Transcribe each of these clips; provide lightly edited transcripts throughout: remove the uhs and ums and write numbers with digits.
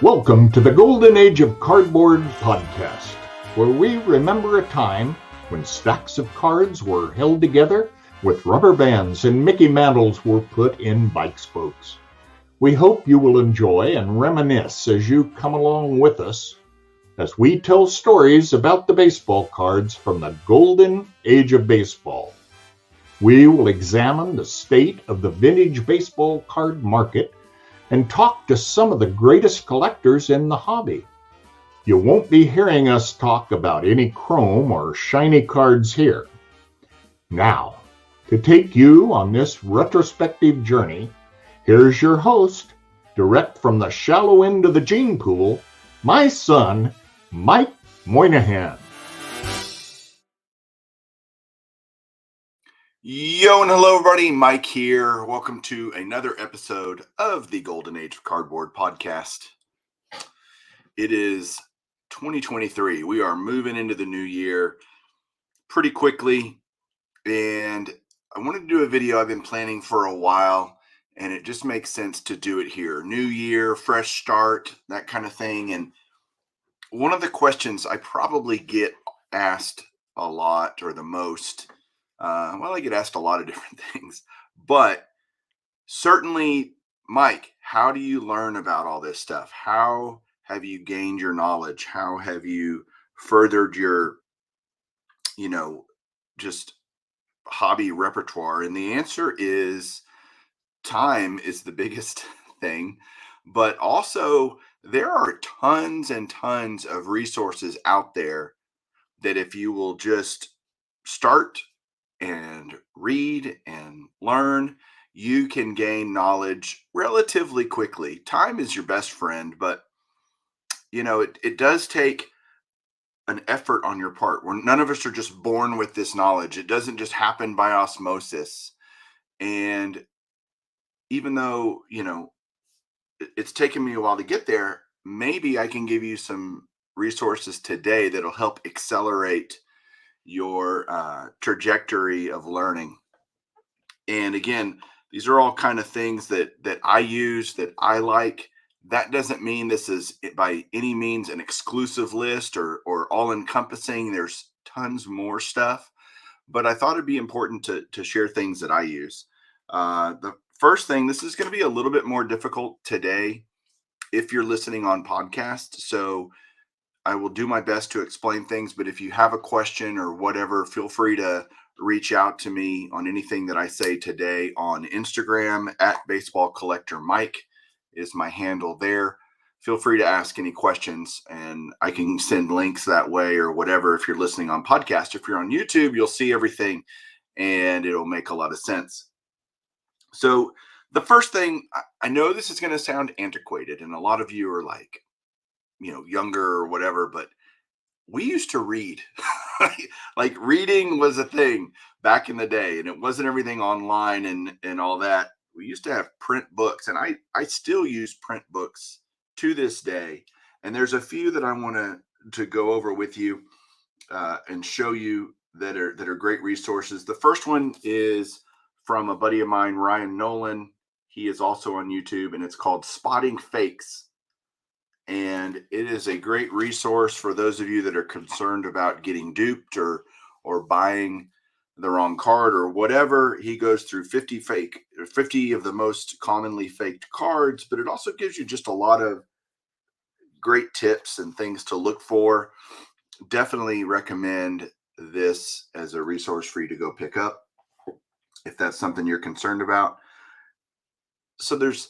Welcome to the Golden Age of Cardboard podcast, where we remember a time when stacks of cards were held together with rubber bands and Mickey Mantles were put in bike spokes. We hope you will enjoy and reminisce as you come along with us as we tell stories about the baseball cards from the Golden Age of Baseball. We will examine the state of the vintage baseball card market and talk to some of the greatest collectors in the hobby. You won't be hearing us talk about any chrome or shiny cards here. Now, to take you on this retrospective journey, here's your host, direct from the shallow end of the gene pool, my son, Mike Moynihan. Yo and hello everybody, Mike here. Welcome to another episode of the Golden Age of Cardboard podcast. It is 2023. We are moving into the new year pretty quickly, and I wanted to do a video I've been planning for a while, and it just makes sense to do it here. New year, fresh start, that kind of thing. And one of the questions I probably get asked a lot, or the most, I get asked a lot of different things, but certainly, Mike, how do you learn about all this stuff? How have you gained your knowledge? How have you furthered your, just hobby repertoire? And the answer is time is the biggest thing, but also there are tons and tons of resources out there that if you will just start and read and learn, you can gain knowledge relatively quickly. Time is your best friend, but it does take an effort on your part. None of us are just born with this knowledge. It doesn't just happen by osmosis. And even though, it's taken me a while to get there, maybe I can give you some resources today that'll help accelerate your trajectory of learning. And again, these are all kind of things that I use, that I like. That doesn't mean this is by any means an exclusive list or all encompassing. There's tons more stuff, but I thought it'd be important to share things that I use. The first thing, this is going to be a little bit more difficult today if you're listening on podcast. So I will do my best to explain things, but if you have a question or whatever, feel free to reach out to me on anything that I say today on Instagram. At Baseball Collector Mike is my handle there. Feel free to ask any questions, and I can send links that way or whatever. If you're listening on podcast, if you're on YouTube, you'll see everything and it'll make a lot of sense. So the first thing, I know this is going to sound antiquated, and a lot of you are like, younger or whatever, but we used to read. Like reading was a thing back in the day, and it wasn't everything online and all that. We used to have print books, and I still use print books to this day. And there's a few that I want to go over with you and show you that are great resources. The first one is from a buddy of mine, Ryan Nolan. He is also on YouTube, and it's called Spotting Fakes. And it is a great resource for those of you that are concerned about getting duped or buying the wrong card or whatever. He goes through 50 of the most commonly faked cards, but it also gives you just a lot of great tips and things to look for. Definitely recommend this as a resource for you to go pick up if that's something you're concerned about. So there's,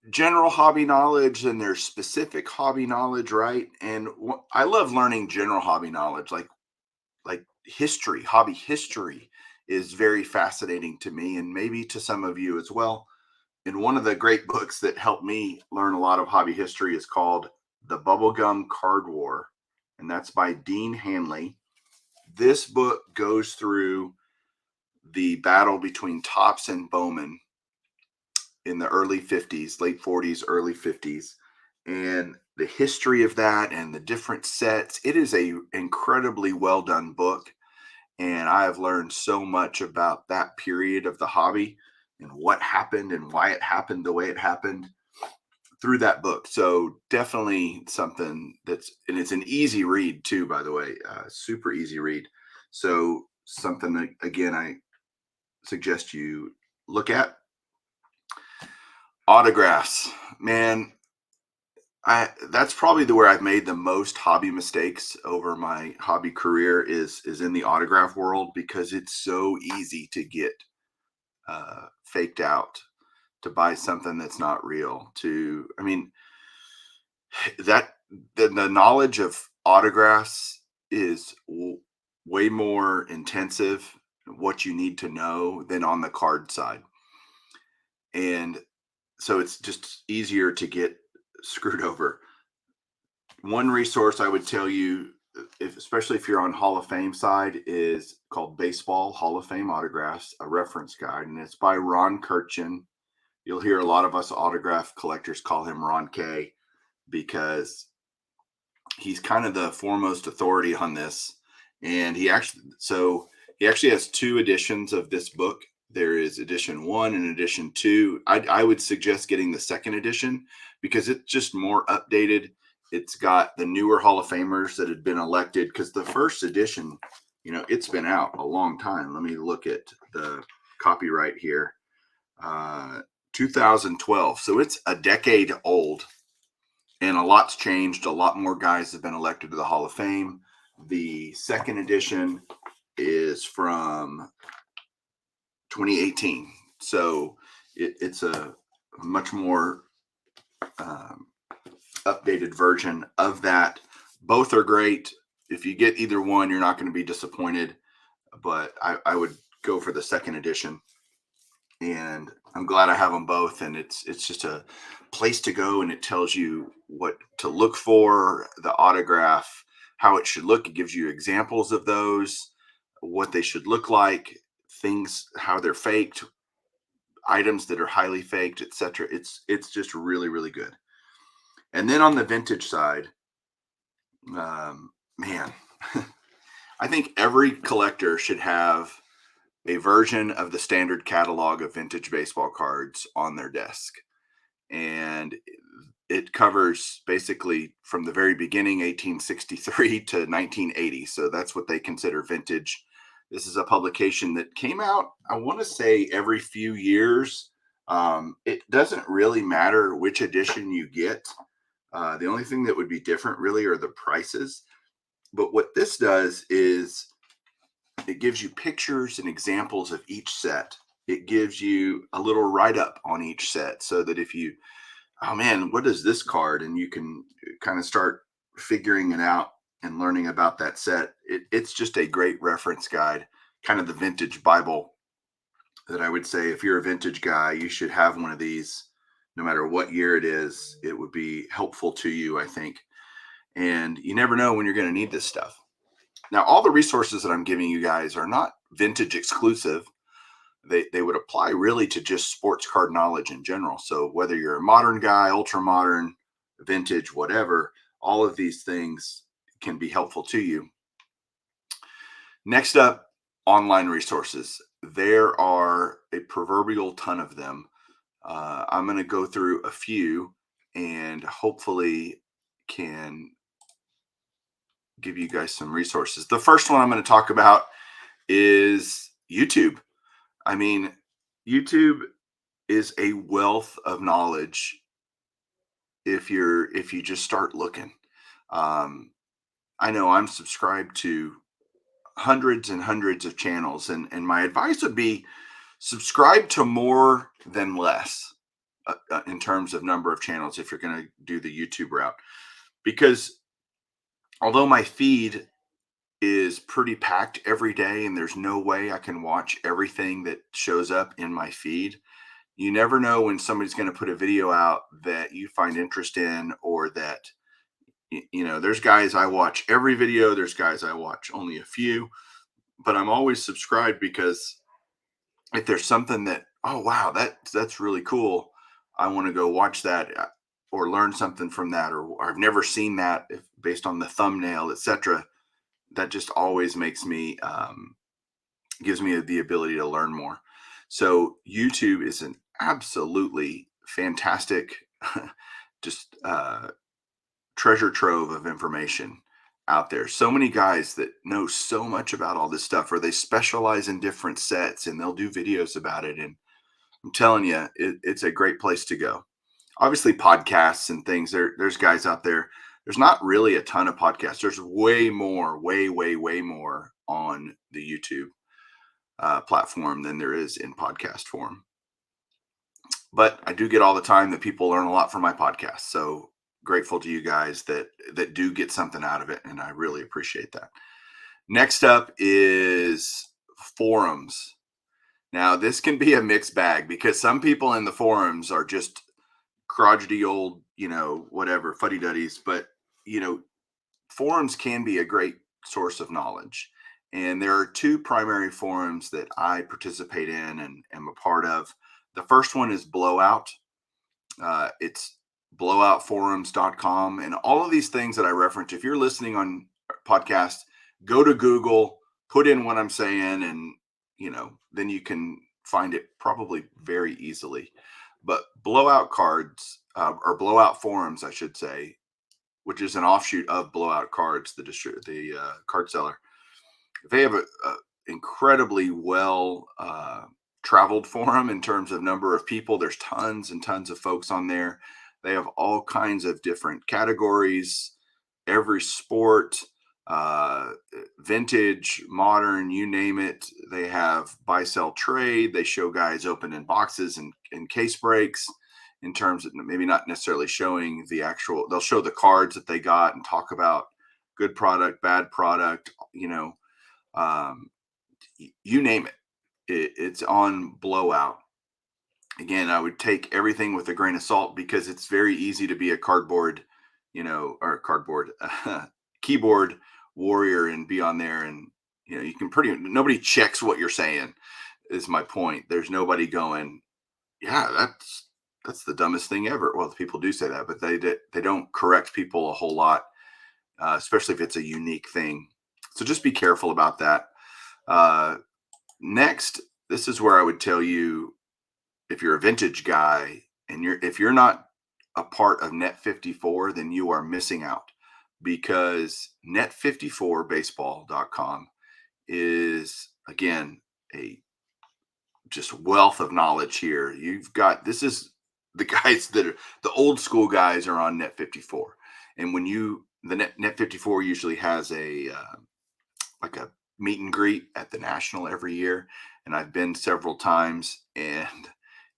general hobby knowledge, and there's specific hobby knowledge, right? And I love learning general hobby knowledge, like history. Hobby history is very fascinating to me, and maybe to some of you as well. And one of the great books that helped me learn a lot of hobby history is called The Bubblegum Card War, and that's by Dean Hanley. This book goes through the battle between Topps and Bowman in the early 50s, late 40s, early 50s, and the history of that and the different sets. It is a incredibly well done book, and I have learned so much about that period of the hobby and what happened and why it happened the way it happened through that book. So definitely something and it's an easy read too, by the way, super easy read. So something that, again, I suggest you look at. Autographs, man. I That's probably the where I've made the most hobby mistakes over my hobby career is in the autograph world, because it's so easy to get faked out, to buy something that's not real. I mean, that the knowledge of autographs is way more intensive, what you need to know, than on the card side. And so it's just easier to get screwed over. One resource I would tell you, especially if you're on Hall of Fame side, is called Baseball Hall of Fame Autographs, a reference guide, and it's by Ron Kirchen. You'll hear a lot of us autograph collectors call him Ron K, because he's kind of the foremost authority on this. And he actually has two editions of this book. There is edition 1 and edition 2. I would suggest getting the second edition, because it's just more updated. It's got the newer Hall of Famers that had been elected, because the first edition, it's been out a long time. Let me look at the copyright here. 2012. So it's a decade old, and a lot's changed. A lot more guys have been elected to the Hall of Fame. The second edition is from 2018. So it's a much more updated version of that. Both are great. If you get either one, you're not going to be disappointed, but I would go for the second edition. And I'm glad I have them both. And it's just a place to go, and it tells you what to look for, the autograph, how it should look. It gives you examples of those, what they should look like, things, how they're faked, items that are highly faked, etc. It's just really, really good. And then on the vintage side, man, I think every collector should have a version of the standard catalog of vintage baseball cards on their desk. And it covers basically from the very beginning, 1863 to 1980. So that's what they consider vintage. This is a publication that came out, I want to say, every few years. It doesn't really matter which edition you get. The only thing that would be different really are the prices. But what this does is it gives you pictures and examples of each set. It gives you a little write-up on each set, so that if you, oh man, what is this card? And you can kind of start figuring it out and learning about that set. It's just a great reference guide, kind of the vintage Bible, that I would say if you're a vintage guy, you should have one of these. No matter what year it is, it would be helpful to you, I think. And you never know when you're going to need this stuff. Now, all the resources that I'm giving you guys are not vintage exclusive. They would apply really to just sports card knowledge in general. So whether you're a modern guy, ultra modern, vintage, whatever, all of these things can be helpful to you. Next up, online resources. There are a proverbial ton of them. I'm going to go through a few and hopefully can give you guys some resources. The first one I'm going to talk about is YouTube. I mean, YouTube is a wealth of knowledge if you just start looking. I know I'm subscribed to hundreds and hundreds of channels, and my advice would be subscribe to more than less in terms of number of channels if you're going to do the YouTube route. Because although my feed is pretty packed every day and there's no way I can watch everything that shows up in my feed, you never know when somebody's going to put a video out that you find interest in, or that, there's guys I watch every video, there's guys I watch only a few, but I'm always subscribed, because if there's something that, oh wow, that's really cool, I want to go watch that, or learn something from that, or I've never seen that based on the thumbnail, etc. That just always makes me gives me the ability to learn more. So YouTube is an absolutely fantastic just treasure trove of information out there. So many guys that know so much about all this stuff, or they specialize in different sets and they'll do videos about it. And I'm telling you, it's a great place to go. Obviously, podcasts and things. There's guys out there. There's not really a ton of podcasts. There's way more, way more on the YouTube platform than there is in podcast form. But I do get all the time that people learn a lot from my podcast. So grateful to you guys that do get something out of it, and I really appreciate that. Next up is forums. Now, this can be a mixed bag because some people in the forums are just crotchety old, whatever, fuddy-duddies. But, forums can be a great source of knowledge. And there are two primary forums that I participate in and am a part of. The first one is Blowout. It's blowoutforums.com. And all of these things that I reference, if you're listening on podcast, go to Google, put in what I'm saying, and then you can find it probably very easily. But Blowout Cards, or Blowout Forums, I should say, which is an offshoot of Blowout Cards, the card seller. They have a incredibly well traveled forum in terms of number of people. There's tons and tons of folks on there. They have all kinds of different categories, every sport, vintage, modern, you name it. They have buy, sell, trade. They show guys opening boxes and case breaks, in terms of maybe not necessarily showing the actual, they'll show the cards that they got and talk about good product, bad product, you name it. It's on Blowout. Again, I would take everything with a grain of salt because it's very easy to be a keyboard warrior and be on there, and you can nobody checks what you're saying, is my point. There's nobody going, yeah, that's the dumbest thing ever. Well, people do say that, but they don't correct people a whole lot, especially if it's a unique thing. So just be careful about that. Next, this is where I would tell you, if you're a vintage guy and if you're not a part of Net54, then you are missing out, because net54baseball.com is, again, a just wealth of knowledge here. This is the guys that are the old school guys are on Net54. And when Net54 usually has like a meet and greet at the National every year. And I've been several times, and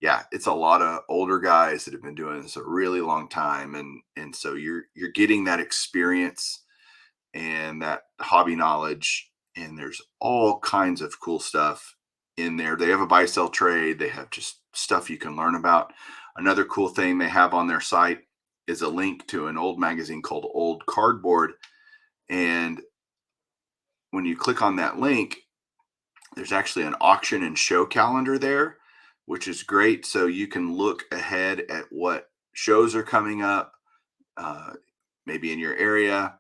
yeah, it's a lot of older guys that have been doing this a really long time. And so you're getting that experience and that hobby knowledge, and there's all kinds of cool stuff in there. They have a buy sell trade. They have just stuff you can learn about. Another cool thing they have on their site is a link to an old magazine called Old Cardboard. And when you click on that link, there's actually an auction and show calendar there, which is great. So you can look ahead at what shows are coming up, maybe in your area,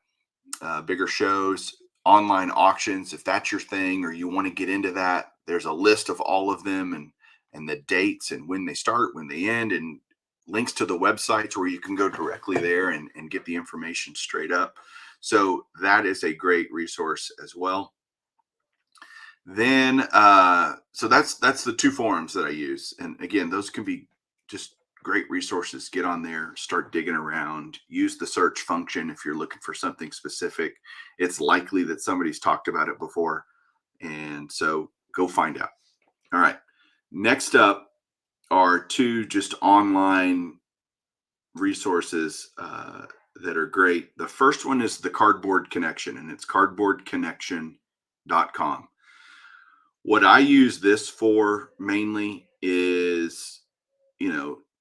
bigger shows, online auctions. If that's your thing or you want to get into that, there's a list of all of them, and the dates and when they start, when they end, and links to the websites where you can go directly there and get the information straight up. So that is a great resource as well. Then, so that's the two forums that I use. And again, those can be just great resources. Get on there, start digging around, use the search function. If you're looking for something specific, it's likely that somebody's talked about it before. And so go find out. All right. Next up are two just online resources that are great. The first one is the Cardboard Connection, and it's cardboardconnection.com. What I use this for mainly is,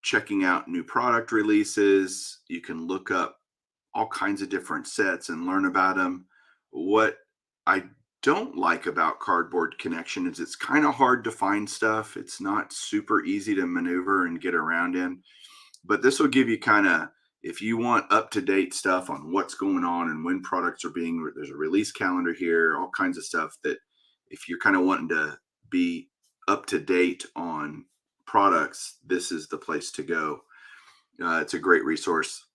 checking out new product releases. You can look up all kinds of different sets and learn about them. What I don't like about Cardboard Connection is it's kind of hard to find stuff. It's not super easy to maneuver and get around in. But this will give you kind of, if you want up-to-date stuff on what's going on and when products are there's a release calendar here, all kinds of stuff that if you're kind of wanting to be up to date on products, this is the place to go. It's a great resource.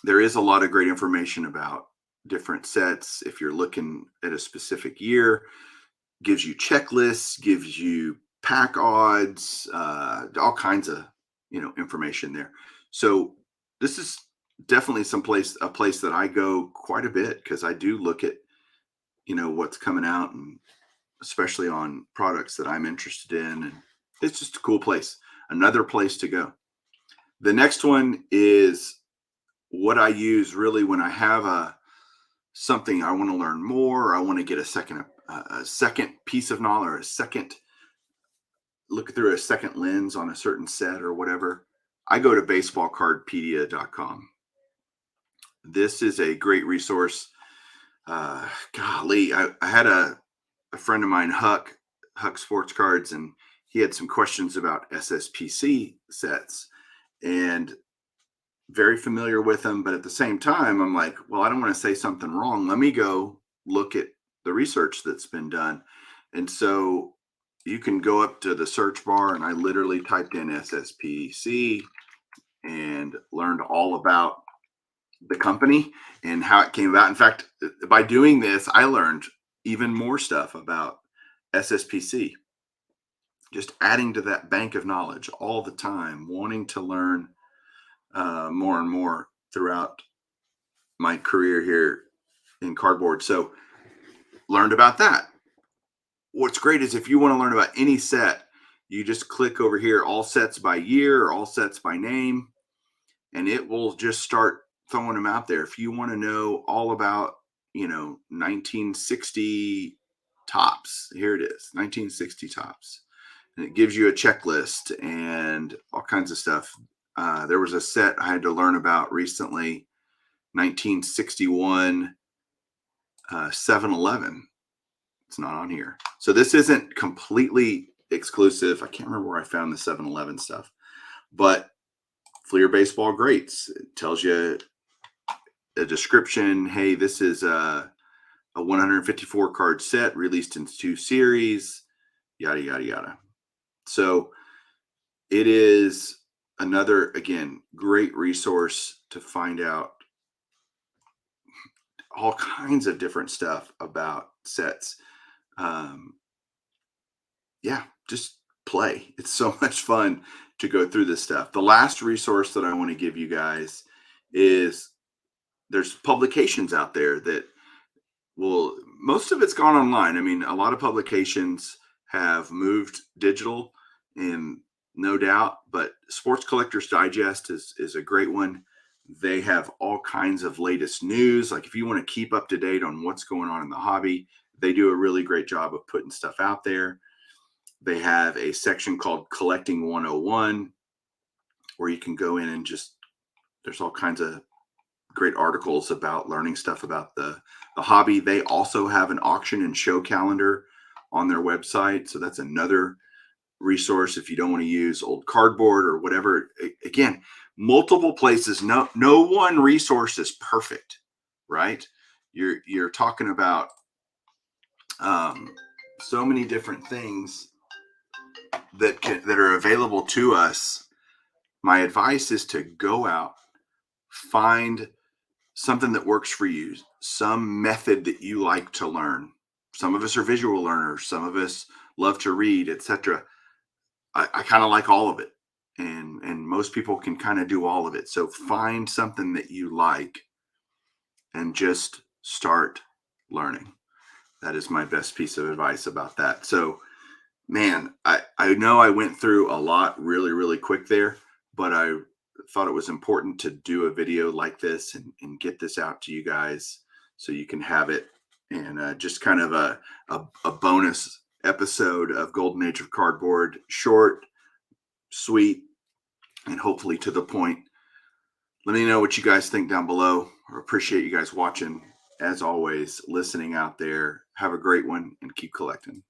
There is a lot of great information about different sets. If you're looking at a specific year, gives you checklists, gives you pack odds, all kinds of information there. So this is definitely a place that I go quite a bit because I do look at what's coming out, and especially on products that I'm interested in, and it's just a cool place. Another place to go. The next one is what I use really when I have something I want to learn more, or I want to get a second piece of knowledge, or a second look through a second lens on a certain set or whatever. I go to baseballcardpedia.com. This is a great resource. Golly, I had a friend of mine, Huck Sports Cards, and he had some questions about SSPC sets, and very familiar with them. But at the same time, I'm like, well, I don't want to say something wrong. Let me go look at the research that's been done. And so you can go up to the search bar, and I literally typed in SSPC and learned all about the company and how it came about. In fact, by doing this, I learned even more stuff about SSPC, just adding to that bank of knowledge all the time, wanting to learn more and more throughout my career here in cardboard. So learned about that. What's great is if you want to learn about any set, you just click over here, all sets by year or all sets by name, and it will just start throwing them out there. If you want to know all about, 1960 tops, here it is, 1960 tops. And it gives you a checklist and all kinds of stuff. There was a set I had to learn about recently, 1961 7-Eleven. It's not on here. So this isn't completely exclusive. I can't remember where I found the 7-Eleven stuff, but Fleer Baseball Greats, it tells you a description. Hey, this is a 154 card set released in 2 series, yada, yada, yada. So it is another, again, great resource to find out all kinds of different stuff about sets. Yeah, just play. It's so much fun to go through this stuff. The last resource that I want to give you guys is there's publications out there that most of it's gone online. I mean, a lot of publications have moved digital, and no doubt, but Sports Collectors Digest is a great one. They have all kinds of latest news. Like if you want to keep up to date on what's going on in the hobby, they do a really great job of putting stuff out there. They have a section called Collecting 101 where you can go in and there's all kinds of great articles about learning stuff about the hobby. They also have an auction and show calendar on their website. So that's another resource if you don't want to use old cardboard or whatever. Again, multiple places. No one resource is perfect, right? You're talking about so many different things that are available to us. My advice is to go out, find something that works for you, some method that you like to learn. Some of us are visual learners, some of us love to read, etc. I kind of like all of it, and most people can kind of do all of it. So find something that you like and just start learning. That is my best piece of advice about that. So man, I know I went through a lot really, really quick there, but I thought it was important to do a video like this and get this out to you guys so you can have it, and just kind of a bonus episode of Golden Age of Cardboard, short, sweet, and hopefully to the point. Let me know what you guys think down below. I appreciate you guys watching. As always, listening out there. Have a great one and keep collecting.